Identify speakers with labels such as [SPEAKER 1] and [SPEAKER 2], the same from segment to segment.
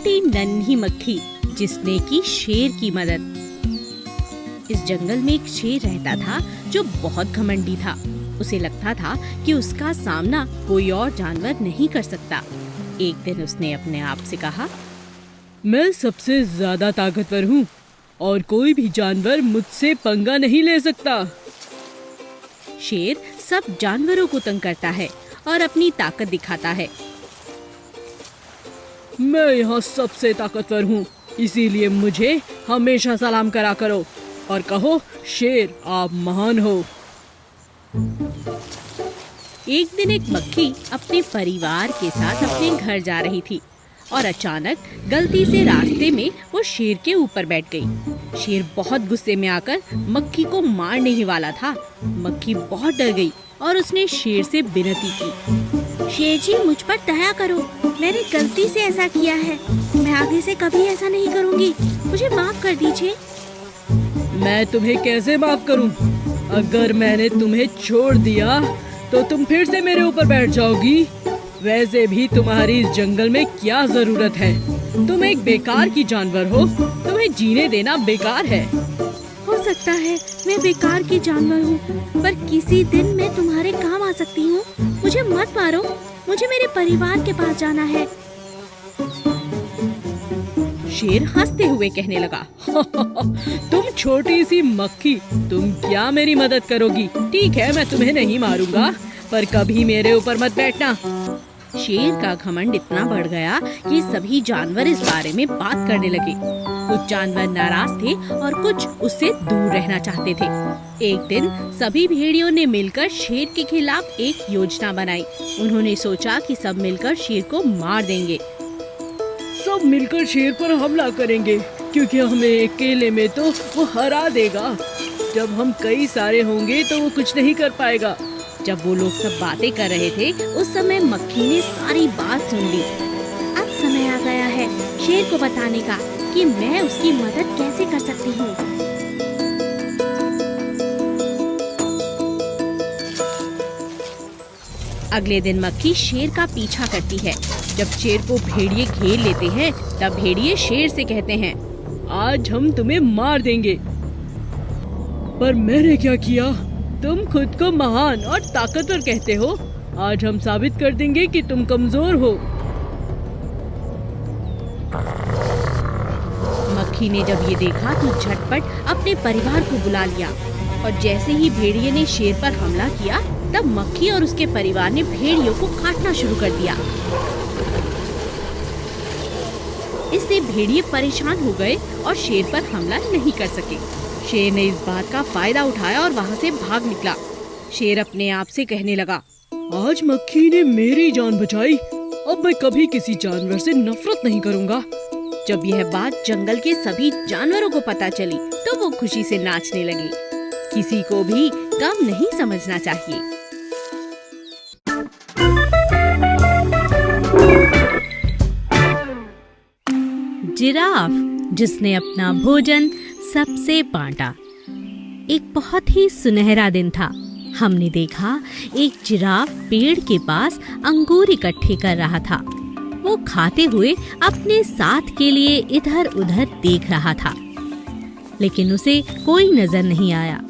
[SPEAKER 1] छोटी नन्ही मक्खी जिसने की शेर की मदद। इस जंगल में एक शेर रहता था जो बहुत घमंडी था। उसे लगता था कि उसका सामना कोई और जानवर नहीं कर सकता। एक दिन उसने अपने आप से कहा,
[SPEAKER 2] मैं सबसे ज्यादा ताकतवर हूँ और कोई भी जानवर मुझसे पंगा नहीं ले सकता।
[SPEAKER 1] शेर सब जानवरों को तंग करता है और अपनी ताकत दिखाता है।
[SPEAKER 2] मैं यहाँ सबसे ताकतवर हूँ, इसीलिए मुझे हमेशा सलाम करा करो और कहो, शेर आप महान हो।
[SPEAKER 1] एक दिन एक मक्खी अपने परिवार के साथ अपने घर जा रही थी और अचानक गलती से रास्ते में वो शेर के ऊपर बैठ गई। शेर बहुत गुस्से में आकर मक्खी को मारने ही वाला था। मक्खी बहुत डर गई और उसने शेर से विनती की, शेर जी मुझ पर दया करो, मैंने गलती से ऐसा किया है, मैं आगे से कभी ऐसा नहीं करूँगी, मुझे माफ कर दीजिए।
[SPEAKER 2] मैं तुम्हें कैसे माफ करूं? अगर मैंने तुम्हें छोड़ दिया तो तुम फिर से मेरे ऊपर बैठ जाओगी। वैसे भी तुम्हारी इस जंगल में क्या जरूरत है? तुम एक बेकार की जानवर हो, तुम्हें जीने देना बेकार है।
[SPEAKER 1] हो सकता है मैं बेकार की जानवर हूँ, पर किसी दिन मैं तुम्हारे काम आ सकती हूँ। मुझे मत मारो, मुझे मेरे परिवार के पास जाना है। शेर हंसते हुए कहने लगा,
[SPEAKER 2] तुम छोटी सी मक्खी, तुम क्या मेरी मदद करोगी? ठीक है, मैं तुम्हें नहीं मारूंगा, पर कभी मेरे ऊपर मत बैठना।
[SPEAKER 1] शेर का घमंड इतना बढ़ गया कि सभी जानवर इस बारे में बात करने लगे। कुछ जानवर नाराज थे और कुछ उससे दूर रहना चाहते थे। एक दिन सभी भेड़ियों ने मिलकर शेर के खिलाफ एक योजना बनाई। उन्होंने सोचा कि सब मिलकर शेर को मार देंगे।
[SPEAKER 2] सब मिलकर शेर पर हमला करेंगे, क्योंकि हमें अकेले में तो वो हरा देगा। जब हम कई सारे होंगे तो वो कुछ नहीं कर पाएगा।
[SPEAKER 1] जब वो लोग सब बातें कर रहे थे, उस समय मक्खी ने सारी बात सुन ली। अब समय आ गया है शेर को बताने का कि मैं उसकी मदद कैसे कर सकती हूँ। अगले दिन मक्खी शेर का पीछा करती है। जब शेर को भेड़िए घेर लेते हैं, तब भेड़िए शेर से कहते हैं,
[SPEAKER 2] आज हम तुम्हें मार देंगे। पर मैंने क्या किया? तुम खुद को महान और ताकतवर कहते हो। आज हम साबित कर देंगे कि तुम कमजोर हो।
[SPEAKER 1] मक्खी ने जब ये देखा तो झटपट अपने परिवार को बुला लिया और जैसे ही भेड़िए ने शेर पर हमला किया, तब मक्खी और उसके परिवार ने भेड़ियों को काटना शुरू कर दिया। इससे भेड़िए परेशान हो गए और शेर पर हमला नहीं कर सके। शेर ने इस बात का फायदा उठाया और वहाँ से भाग निकला। शेर अपने आप से कहने लगा,
[SPEAKER 2] आज मक्खी ने मेरी जान बचाई, अब मैं कभी किसी जानवर से नफरत नहीं करूँगा।
[SPEAKER 1] जब यह बात जंगल के सभी जानवरों को पता चली तो वो खुशी से नाचने लगे। किसी को भी कम नहीं समझना चाहिए। जिराफ जिसने अपना भोजन सबसे बांटा। एक बहुत ही सुनहरा दिन था। हमने देखा एक जिराफ पेड़ के पास अंगूर इकट्ठे कर रहा था। वो खाते हुए अपने साथ के लिए इधर उधर देख रहा था, लेकिन उसे कोई नजर नहीं आया।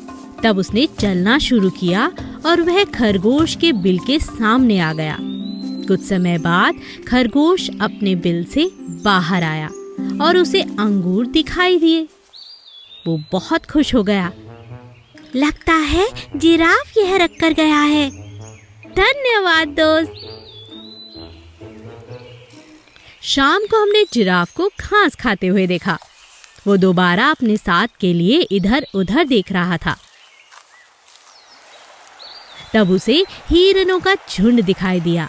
[SPEAKER 1] तब उसने चलना शुरू किया और वह खरगोश के बिल के सामने आ गया। कुछ समय बाद खरगोश अपने बिल से बाहर आया और उसे अंगूर दिखाई दिए। वो बहुत खुश हो गया। लगता है जिराफ यह रख कर गया है। धन्यवाद दोस्त। शाम को हमने जिराफ को घास खाते हुए देखा। वो दोबारा अपने साथ के लिए इधर उधर देख रहा था। तब उसे हिरणों का झुंड दिखाई दिया।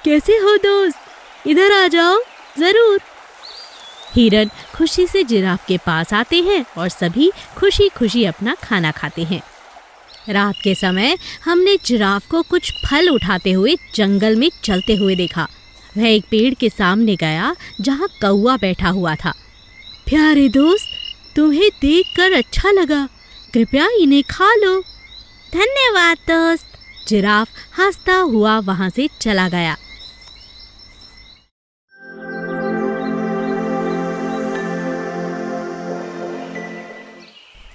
[SPEAKER 1] कैसे हो दोस्त, इधर आ जाओ जरूर। हिरण खुशी से जिराफ के पास आते हैं और सभी खुशी खुशी अपना खाना खाते हैं। रात के समय हमने जिराफ को कुछ फल उठाते हुए जंगल में चलते हुए देखा। वह एक पेड़ के सामने गया जहाँ कौवा बैठा हुआ था। प्यारे दोस्त, तुम्हें देखकर अच्छा लगा, कृपया इन्हें खा लो। धन्यवाद दोस्त। जिराफ हंसता हुआ वहाँ से चला गया।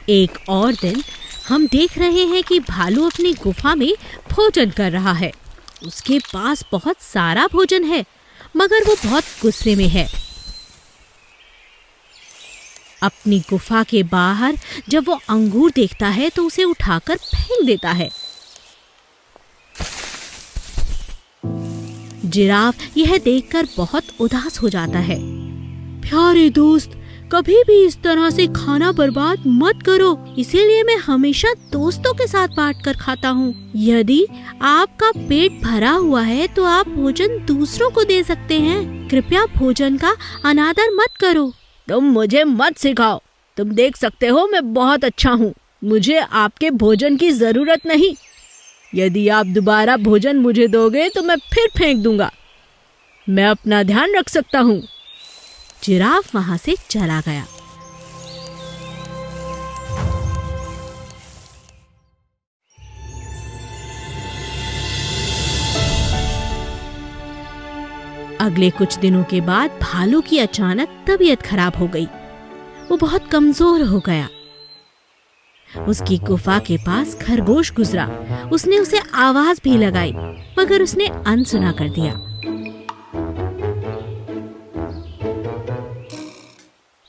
[SPEAKER 1] एक और दिन हम देख रहे हैं कि भालू अपनी गुफा में भोजन कर रहा है। उसके पास बहुत सारा भोजन है, मगर वो बहुत गुस्से में है। अपनी गुफा के बाहर जब वो अंगूर देखता है तो उसे उठाकर फेंक देता है। जिराफ यह देखकर बहुत उदास हो जाता है। प्यारे दोस्त, कभी भी इस तरह से खाना बर्बाद मत करो, इसीलिए मैं हमेशा दोस्तों के साथ बांट कर खाता हूँ। यदि आपका पेट भरा हुआ है तो आप भोजन दूसरों को दे सकते हैं। कृपया भोजन का अनादर मत करो।
[SPEAKER 2] तुम मुझे मत सिखाओ। तुम देख सकते हो मैं बहुत अच्छा हूँ। मुझे आपके भोजन की जरूरत नहीं। यदि आप दोबारा भोजन मुझे दोगे तो मैं फिर फेंक दूंगा। मैं अपना ध्यान रख सकता हूँ।
[SPEAKER 1] जिराफ वहां से चला गया। अगले कुछ दिनों के बाद भालू की अचानक तबीयत खराब हो गई। वो बहुत कमजोर हो गया। उसकी गुफा के पास खरगोश गुजरा। उसने उसे आवाज भी लगाई, मगर उसने अनसुना कर दिया।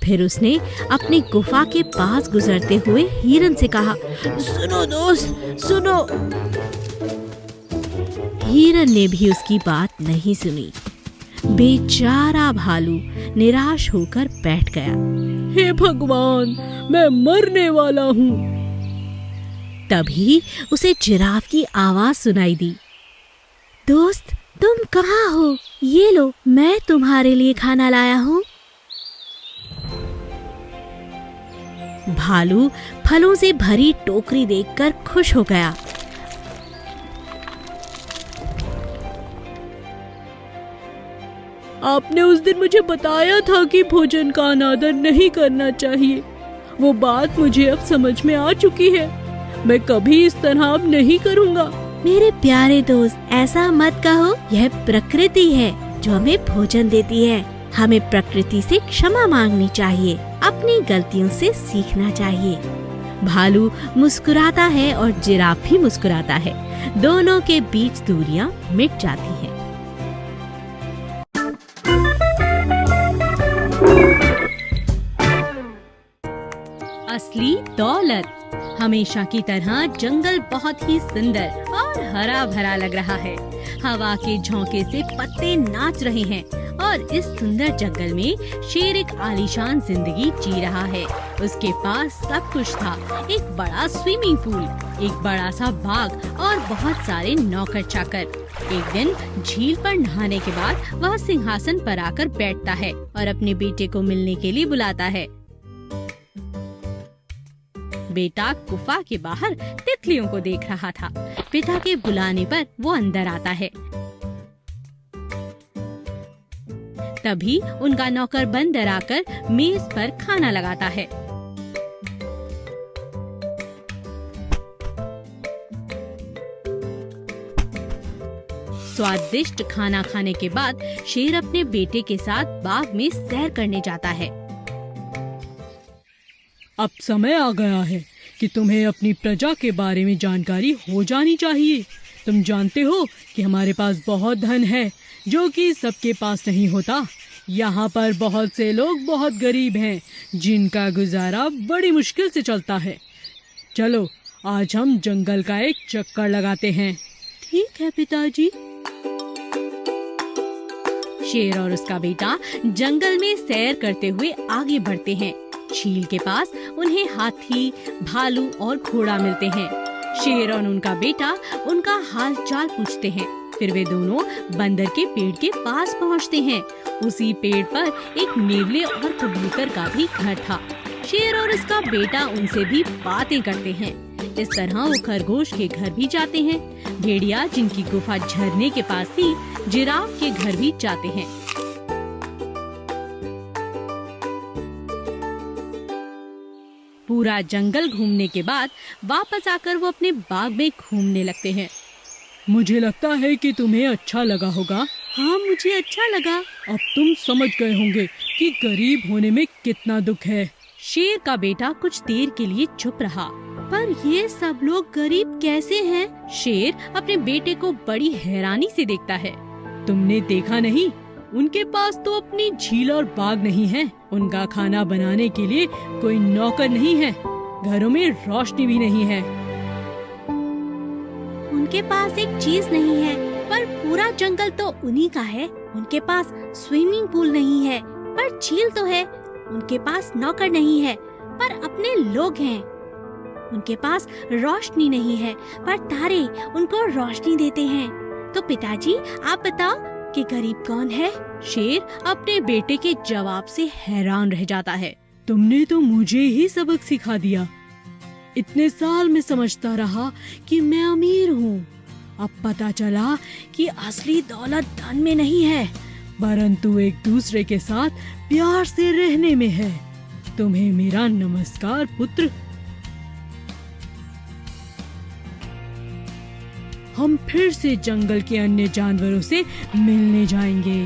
[SPEAKER 1] फिर उसने अपनी गुफा के पास गुजरते हुए हिरन से कहा, सुनो दोस्त, सुनो। हिरन ने भी उसकी बात नहीं सुनी। बेचारा भालू निराश होकर बैठ गया।
[SPEAKER 2] हे भगवान, मैं मरने वाला हूँ।
[SPEAKER 1] तभी उसे जिराफ की आवाज सुनाई दी। दोस्त, तुम कहाँ हो? ये लो, मैं तुम्हारे लिए खाना लाया हूँ। भालू फलों से भरी टोकरी देखकर खुश हो गया।
[SPEAKER 2] आपने उस दिन मुझे बताया था कि भोजन का अनादर नहीं करना चाहिए। वो बात मुझे अब समझ में आ चुकी है। मैं कभी इस तरह अब नहीं करूँगा।
[SPEAKER 1] मेरे प्यारे दोस्त, ऐसा मत कहो। यह प्रकृति है जो हमें भोजन देती है। हमें प्रकृति से क्षमा मांगनी चाहिए, अपनी गलतियों से सीखना चाहिए। भालू मुस्कुराता है और जिराफ भी मुस्कुराता है। दोनों के बीच दूरियां मिट जाती हैं। असली दौलत। हमेशा की तरह जंगल बहुत ही सुंदर और हरा भरा लग रहा है। हवा के झोंके से पत्ते नाच रहे हैं और इस सुंदर जंगल में शेर एक आलीशान जिंदगी जी रहा है। उसके पास सब कुछ था, एक बड़ा स्विमिंग पूल, एक बड़ा सा बाग और बहुत सारे नौकर चाकर। एक दिन झील पर नहाने के बाद वह सिंहासन पर आकर बैठता है और अपने बेटे को मिलने के लिए बुलाता है। बेटा गुफा के बाहर तितलियों को देख रहा था। पिता के बुलाने पर वो अंदर आता है। तभी उनका नौकर बंदर आकर मेज पर खाना लगाता है। स्वादिष्ट खाना खाने के बाद शेर अपने बेटे के साथ बाग में सैर करने जाता है।
[SPEAKER 2] अब समय आ गया है कि तुम्हें अपनी प्रजा के बारे में जानकारी हो जानी चाहिए। तुम जानते हो कि हमारे पास बहुत धन है जो कि सबके पास नहीं होता। यहाँ पर बहुत से लोग बहुत गरीब हैं जिनका गुजारा बड़ी मुश्किल से चलता है। चलो आज हम जंगल का एक चक्कर लगाते हैं।
[SPEAKER 1] ठीक है पिताजी। शेर और उसका बेटा जंगल में सैर करते हुए आगे बढ़ते हैं। झील के पास उन्हें हाथी, भालू और घोड़ा मिलते हैं। शेर और उनका बेटा उनका हाल चाल पूछते हैं। फिर वे दोनों बंदर के पेड़ के पास पहुंचते हैं। उसी पेड़ पर एक नेवले और कबूतर का भी घर था। शेर और उसका बेटा उनसे भी बातें करते हैं। इस तरह वो खरगोश के घर भी जाते हैं। भेड़िया, जिनकी गुफा झरने के पास थी, जिराफ के घर भी जाते हैं। पूरा जंगल घूमने के बाद वापस आकर वो अपने बाग में घूमने लगते हैं।
[SPEAKER 2] मुझे लगता है कि तुम्हें अच्छा लगा होगा।
[SPEAKER 1] हाँ, मुझे अच्छा लगा।
[SPEAKER 2] अब तुम समझ गए होंगे कि गरीब होने में कितना दुख है।
[SPEAKER 1] शेर का बेटा कुछ देर के लिए चुप रहा। पर ये सब लोग गरीब कैसे हैं? शेर अपने बेटे को बड़ी हैरानी से देखता है।
[SPEAKER 2] तुमने देखा नहीं, उनके पास तो अपनी झील और बाग नहीं है। उनका खाना बनाने के लिए कोई नौकर नहीं है। घरों में रोशनी भी नहीं है।
[SPEAKER 1] उनके पास एक चीज नहीं है, पर पूरा जंगल तो उन्हीं का है। उनके पास स्विमिंग पूल नहीं है, पर झील तो है। उनके पास नौकर नहीं है, पर अपने लोग हैं। उनके पास रोशनी नहीं है, पर तारे उनको रोशनी देते हैं। तो पिताजी, आप बताओ कि गरीब कौन है? शेर अपने बेटे के जवाब से हैरान रह जाता है।
[SPEAKER 2] तुमने तो मुझे ही सबक सिखा दिया। इतने साल में समझता रहा कि मैं अमीर हूँ। अब पता चला कि असली दौलत धन में नहीं है, परंतु एक दूसरे के साथ प्यार से रहने में है। तुम्हें मेरा नमस्कार पुत्र। हम फिर से जंगल के अन्य जानवरों से मिलने जाएंगे।